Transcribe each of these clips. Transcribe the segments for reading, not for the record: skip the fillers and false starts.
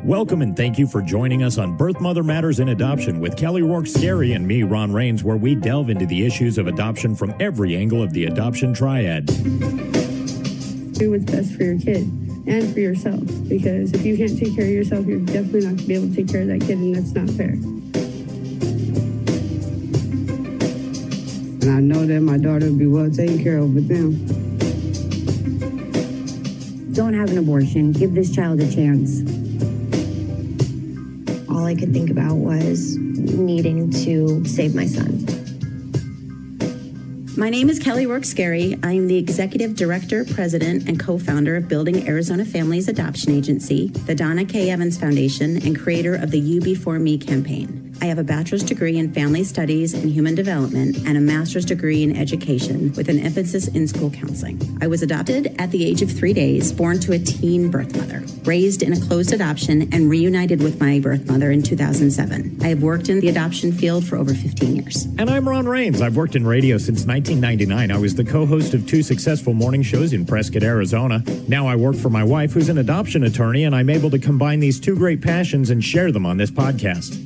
Welcome and thank you for joining us on Birth Mother Matters in Adoption with Kelly Rourke-Scary and me, Ron Rains, where we delve into the issues of adoption from every angle of the adoption triad. Do what's best for your kid and for yourself, because if you can't take care of yourself, you're definitely not going to be able to take care of that kid, and that's not fair. And I know that my daughter will be well taken care of with them. Don't have an abortion. Give this child a chance. All I could think about was needing to save my son. My name is Kelly Rourke-Scary. I am the Executive Director, President, and co-founder of Building Arizona Families Adoption Agency, the Donna K. Evans Foundation, and creator of the You Before Me campaign. I have a bachelor's degree in family studies and human development and a master's degree in education with an emphasis in school counseling. I was adopted at the age of 3 days, born to a teen birth mother, raised in a closed adoption, and reunited with my birth mother in 2007. I have worked in the adoption field for over 15 years. And I'm Ron Rains. I've worked in radio since 1999. I was the co-host of 2 successful morning shows in Prescott, Arizona. Now I work for my wife, who's an adoption attorney, and I'm able to combine these 2 great passions and share them on this podcast.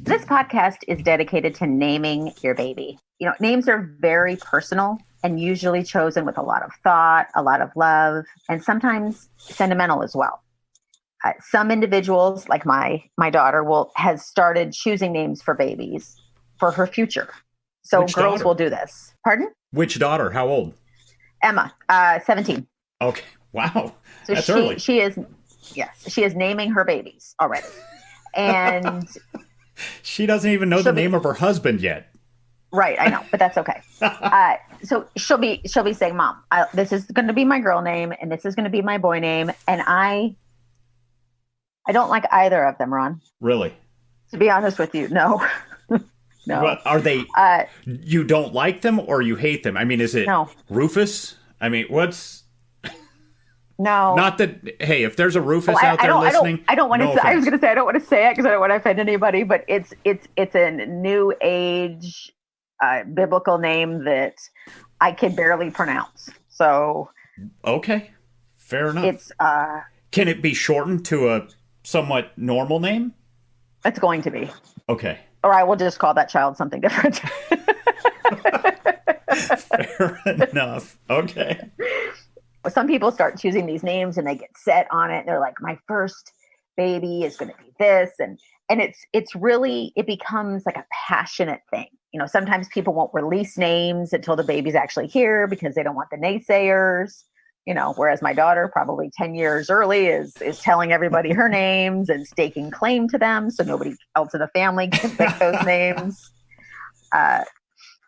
This podcast is dedicated to naming your baby. You know, names are very personal and usually chosen with a lot of thought, a lot of love, and sometimes sentimental as well. Some individuals, like my daughter, has started choosing names for babies for her future. So Which girls daughter? will do this. Pardon? Which daughter? How old? Emma, 17. Okay. Wow. So That's early. She is naming her babies already. And She doesn't even know the name of her husband yet. right, I know, but that's okay. So she'll be saying, "Mom, this is going to be my girl name, and this is going to be my boy name," and I don't like either of them, Ron. Really? To be honest with you, no. No. What, are they? You don't like them or you hate them? I mean, is it No. Rufus? I mean, what's? No. Not that. Hey, if there's a Rufus out there listening, I don't want no to. I was offense. going to say I don't want to say it because I don't want to offend anybody. But it's a new age biblical name that I can barely pronounce. So Okay, fair enough. it's Can it be shortened to a somewhat normal name? it's going to be, Okay, or I will just call that child something different. fair enough. Okay. Some people start choosing these names and they get set on it. They're like, my first baby is going to be this. And it's really, it becomes like a passionate thing. You know, sometimes people won't release names until the baby's actually here because they don't want the naysayers, you know, whereas my daughter probably 10 years early is telling everybody her names and staking claim to them. So nobody else in the family can pick those names.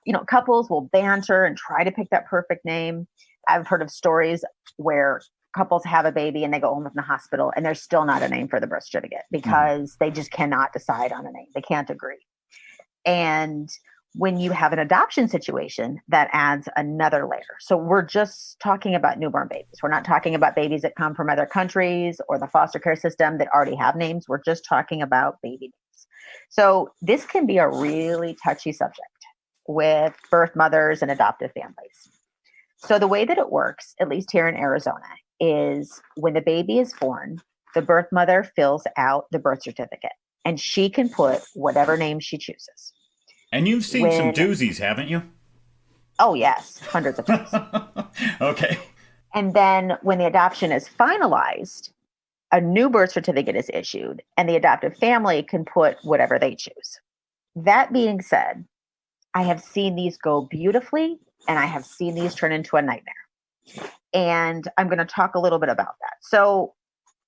You know, couples will banter and try to pick that perfect name. I've heard of stories where couples have a baby and they go home from the hospital and there's still not a name for the birth certificate because they just cannot decide on a name. They can't agree. And when you have an adoption situation, that adds another layer. So we're just talking about newborn babies. We're not talking about babies that come from other countries or the foster care system that already have names. We're just talking about baby names. So this can be a really touchy subject with birth mothers and adoptive families. So the way that it works, at least here in Arizona, is when the baby is born, the birth mother fills out the birth certificate and she can put whatever name she chooses. And you've seen some doozies, haven't you? Oh, yes. Hundreds of times. Okay. And then when the adoption is finalized, a new birth certificate is issued and the adoptive family can put whatever they choose. That being said, I have seen these go beautifully and I have seen these turn into a nightmare. And I'm going to talk a little bit about that. So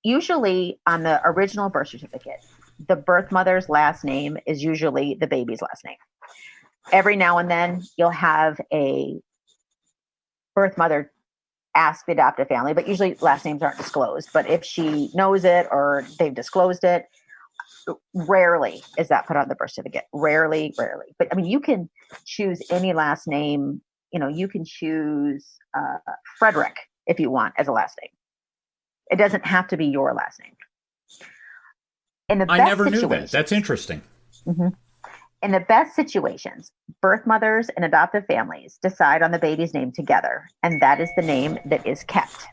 usually on the original birth certificate, the birth mother's last name is usually the baby's last name. Every now and then you'll have a birth mother ask the adoptive family, but usually last names aren't disclosed. But if she knows it or they've disclosed it, rarely is that put on the birth certificate. Rarely. But I mean, you can choose any last name. You know, you can choose Frederick if you want as a last name. It doesn't have to be your last name. I never knew that. That's interesting. Mm-hmm. In the best situations, birth mothers and adoptive families decide on the baby's name together, and that is the name that is kept.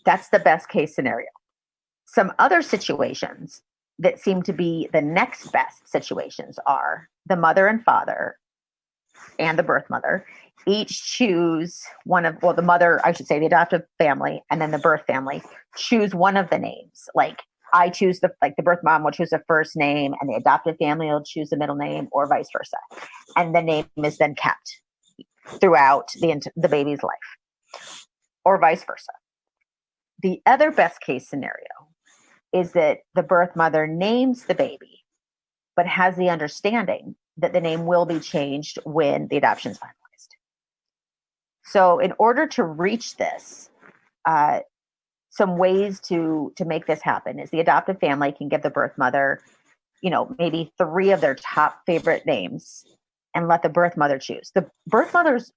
That's the best case scenario. Some other situations that seem to be the next best situations are the mother and father and the birth mother each choose the mother, I should say, the adoptive family, and then the birth family choose one of the names. Like I choose the birth mom will choose the first name and the adoptive family will choose the middle name, or vice versa. And the name is then kept throughout the baby's life, or vice versa. The other best case scenario is that the birth mother names the baby, but has the understanding that the name will be changed when the adoption is finalized. So in order to reach this, some ways to make this happen is the adoptive family can give the birth mother, maybe 3 of their top favorite names and let the birth mother choose. The birth mothers,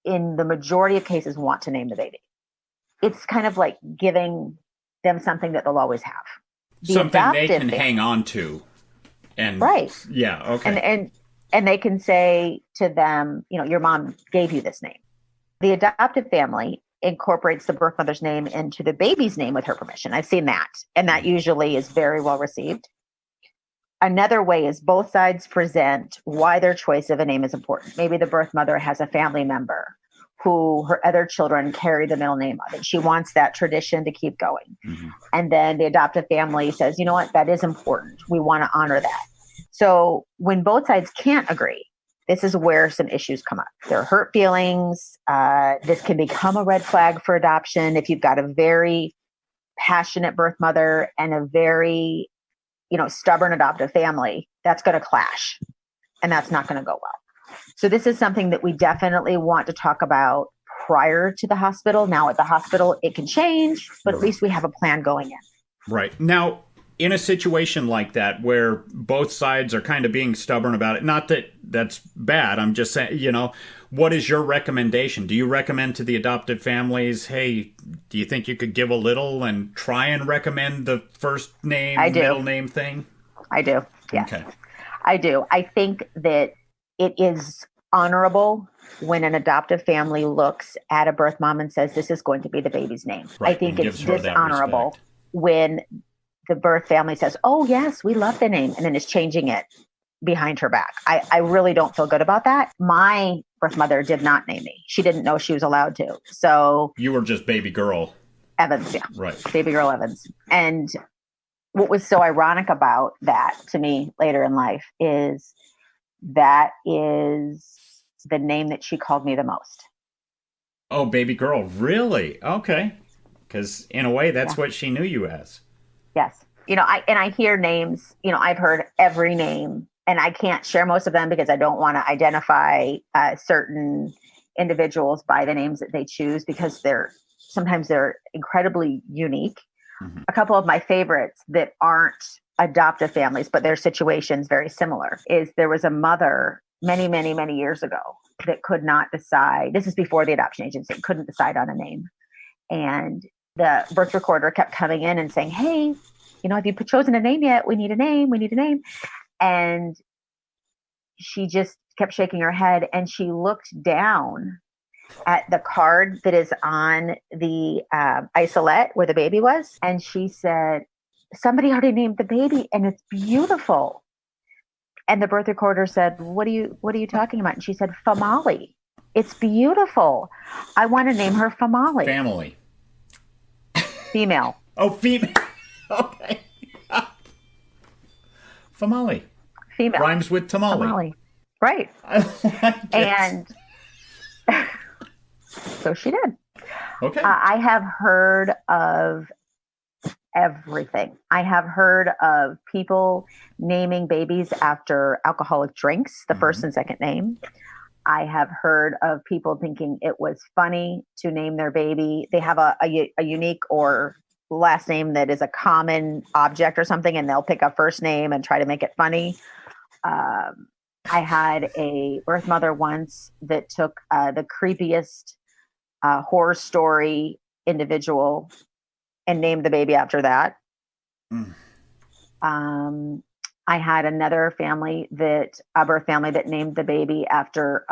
in the majority of cases, want to name the baby. It's kind of like giving them something that they'll always have. Something they can hang on to. And right. Yeah, okay. And they can say to them, your mom gave you this name. The adoptive family incorporates the birth mother's name into the baby's name with her permission. I've seen that. And that usually is very well received. Another way is both sides present why their choice of a name is important. Maybe the birth mother has a family member who her other children carry the middle name of, and she wants that tradition to keep going. Mm-hmm. And then the adoptive family says, you know what, that is important. We want to honor that. So when both sides can't agree, this is where some issues come up. There are hurt feelings. This can become a red flag for adoption if you've got a very passionate birth mother and a very, stubborn adoptive family. That's going to clash, and that's not going to go well. So this is something that we definitely want to talk about prior to the hospital. Now at the hospital, it can change, but at least we have a plan going in. Right. Now, in a situation like that where both sides are kind of being stubborn about it, not that that's bad, I'm just saying, what is your recommendation? Do you recommend to the adoptive families, hey, do you think you could give a little and try and recommend the first name, middle name thing? I do. Yes. Okay. I do. I think that it is honorable when an adoptive family looks at a birth mom and says, this is going to be the baby's name. Right. I think it's dishonorable when the birth family says, oh, yes, we love the name, and then is changing it behind her back. I really don't feel good about that. My birth mother did not name me. She didn't know she was allowed to. So you were just baby girl. Evans, yeah. Right. Baby girl Evans. And what was so ironic about that to me later in life is that is the name that she called me the most. Oh, baby girl. Really? Okay. Because in a way, that's what she knew you as. Yes. I hear names, I've heard every name, and I can't share most of them because I don't want to identify certain individuals by the names that they choose, because sometimes they're incredibly unique. Mm-hmm. A couple of my favorites that aren't adoptive families, but their situations very similar, is there was a mother many, many, many years ago that could not decide. This is before the adoption agency couldn't decide on a name. And the birth recorder kept coming in and saying, hey, have you chosen a name yet? We need a name. And she just kept shaking her head, and she looked down at the card that is on the isolette where the baby was. And she said, somebody already named the baby and it's beautiful. And the birth recorder said, what are you talking about? And she said, Famali. It's beautiful. I want to name her Famali. Family. Female. Oh, female. Okay. Famali. Female. Rhymes with tamale. Famali. Right. And so she did. Okay. I have heard of everything. I have heard of people naming babies after alcoholic drinks, the first and second name. I have heard of people thinking it was funny to name their baby. They have a unique or last name that is a common object or something, and they'll pick a first name and try to make it funny. I had a birth mother once that took the creepiest horror story individual and named the baby after that. I had another birth family that named the baby after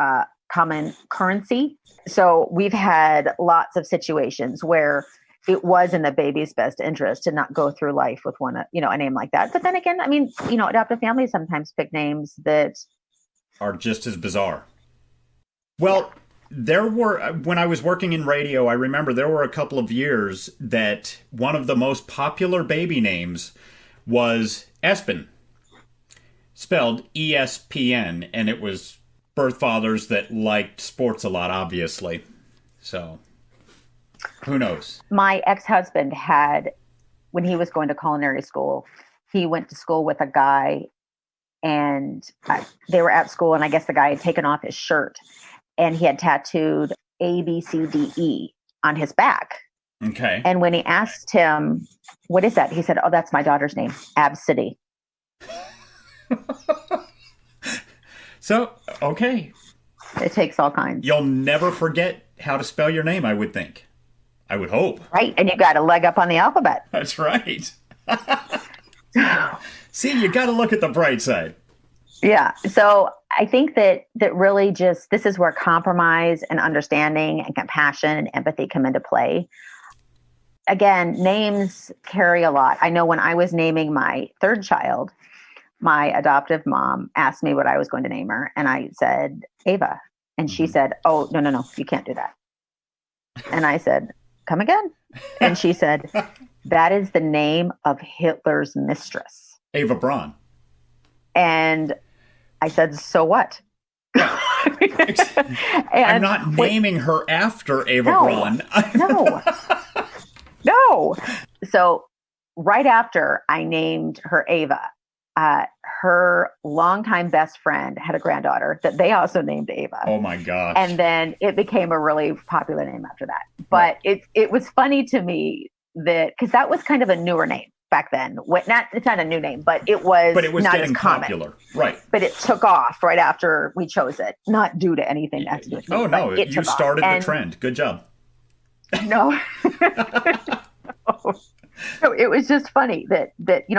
common currency. So we've had lots of situations where it was in the baby's best interest to not go through life with a name like that. But then again, I mean, adoptive families sometimes pick names that are just as bizarre. Well, there were, when I was working in radio, I remember there were a couple of years that one of the most popular baby names was Espen, spelled ESPN, and it was birth fathers that liked sports a lot, obviously. So, who knows? My ex-husband had, when he was going to culinary school, he went to school with a guy, and they were at school, and I guess the guy had taken off his shirt, and he had tattooed ABCDE on his back. Okay. And when he asked him, what is that? He said, oh, that's my daughter's name, Absidy. So, okay. It takes all kinds. You'll never forget how to spell your name, I would think. I would hope. Right. And you got a leg up on the alphabet. That's right. See, you got to look at the bright side. Yeah. So I think that really just, this is where compromise and understanding and compassion and empathy come into play. Again, names carry a lot. I know when I was naming my third child, my adoptive mom asked me what I was going to name her. And I said, Ava. And she said, oh, no, you can't do that. And I said, come again. And she said, that is the name of Hitler's mistress. Ava Braun. And I said, so what? I'm not naming her after Ava Braun. No. So right after I named her Ava, her longtime best friend had a granddaughter that they also named Ava. Oh my gosh. And then it became a really popular name after that. But it was funny to me that, because that was kind of a newer name back then. It's not a new name, but it was not getting as common. Popular. Right. But it took off right after we chose it, not due to anything that has to do with me. Oh no, you started the trend. Good job. No. So it was just funny that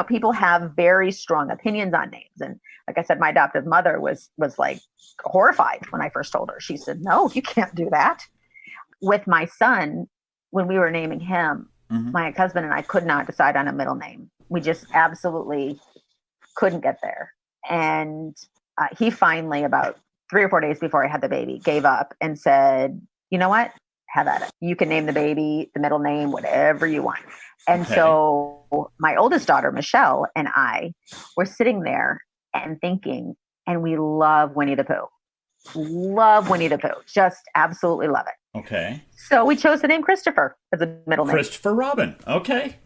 people have very strong opinions on names. And like I said, my adoptive mother was like horrified when I first told her. She said, no, you can't do that. With my son, when we were naming him, my ex-husband and I could not decide on a middle name. We just absolutely couldn't get there. And he finally, about 3 or 4 days before I had the baby, gave up and said, you know what? Have at it. You can name the baby, the middle name, whatever you want. And so my oldest daughter, Michelle, and I were sitting there and thinking, and we love Winnie the Pooh. Love Winnie the Pooh. Just absolutely love it. Okay. So we chose the name Christopher as a middle name. Christopher Robin. Okay.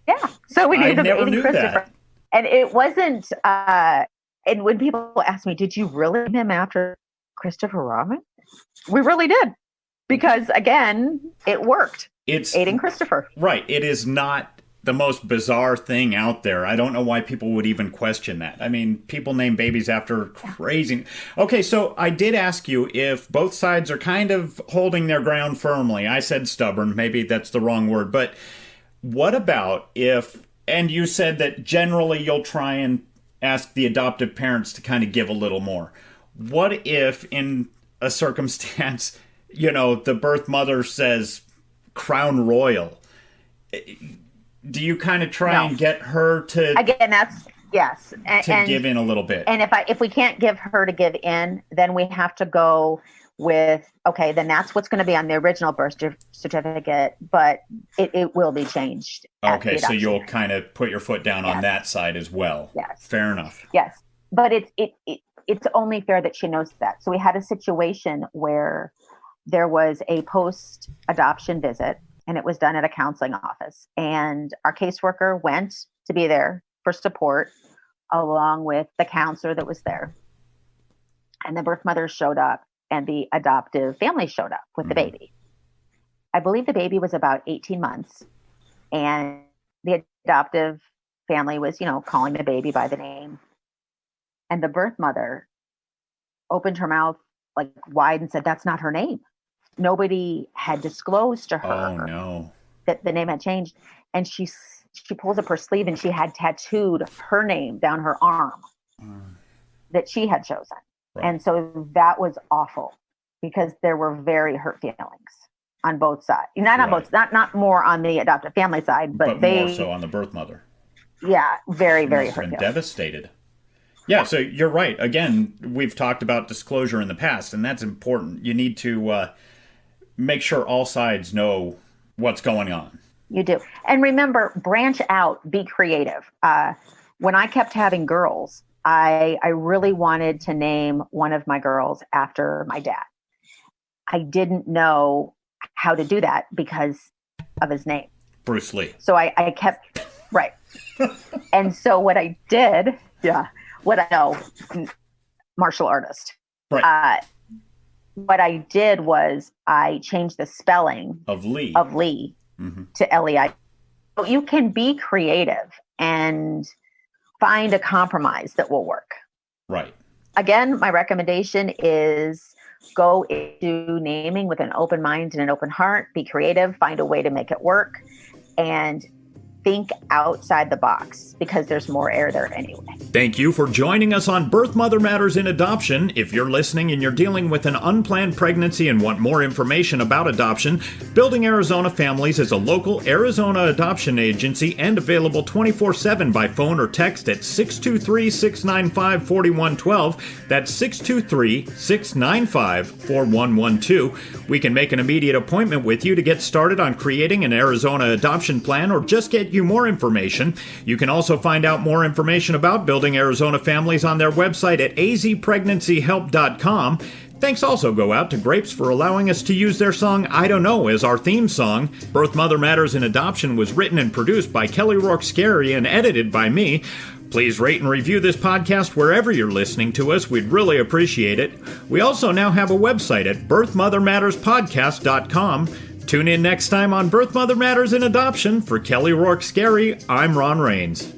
Yeah. So we named the baby Christopher. That. And it wasn't, and when people ask me, did you really name him after Christopher Robin? We really did. Because again, it worked. It's Aiden Christopher. Right. It is not the most bizarre thing out there. I don't know why people would even question that. I mean, people name babies after crazy. Okay, so I did ask you if both sides are kind of holding their ground firmly. I said stubborn. Maybe that's the wrong word. But what about if, and you said that generally you'll try and ask the adoptive parents to kind of give a little more. What if in a circumstance, the birth mother says Crown Royal? Do you kind of try and get her to again? That's yes, and give in a little bit. And if we can't give her to give in, then we have to go with then that's what's going to be on the original birth certificate, but it will be changed. Okay, so you'll kind of put your foot down on that side as well. Yes, fair enough. Yes, but it's only fair that she knows that. So we had a situation where there was a post-adoption visit, and it was done at a counseling office. And our caseworker went to be there for support, along with the counselor that was there. And the birth mother showed up, and the adoptive family showed up with the baby. I believe the baby was about 18 months, and the adoptive family was, calling the baby by the name. And the birth mother opened her mouth like wide and said, that's not her name. Nobody had disclosed to her that the name had changed. And she pulls up her sleeve, and she had tattooed her name down her arm that she had chosen. Right. And so that was awful because there were very hurt feelings. on both sides. Not on both, not more on the adoptive family side, but they more so on the birth mother. Yeah, very, very must have been hurt. Devastated. Yeah, so you're right. Again, we've talked about disclosure in the past, and that's important. You need to make sure all sides know what's going on. You do. And remember, branch out, be creative. When I kept having girls, I really wanted to name one of my girls after my dad. I didn't know how to do that because of his name. Bruce Lee. So I kept, right. And so what I did, martial artist. Right. What I did was I changed the spelling of Lee to L-E-I. So you can be creative and find a compromise that will work. Right. Again, my recommendation is go into naming with an open mind and an open heart. Be creative, find a way to make it work, and think outside the box because there's more air there anyway. Thank you for joining us on Birth Mother Matters in Adoption. If you're listening and you're dealing with an unplanned pregnancy and want more information about adoption, Building Arizona Families is a local Arizona adoption agency and available 24/7 by phone or text at 623-695-4112. That's 623-695-4112. We can make an immediate appointment with you to get started on creating an Arizona adoption plan or just get you more information. You can also find out more information about Building Arizona Families on their website at azpregnancyhelp.com. Thanks also go out to Grapes for allowing us to use their song I Don't Know as our theme song. Birth Mother Matters in Adoption was written and produced by Kelly Rourke Scary and edited by me. Please rate and review this podcast wherever you're listening to us. We'd really appreciate it. We also now have a website at birthmothermatterspodcast.com. Tune in next time on Birth Mother Matters in Adoption. For Kelly Rourke Scary, I'm Ron Rains.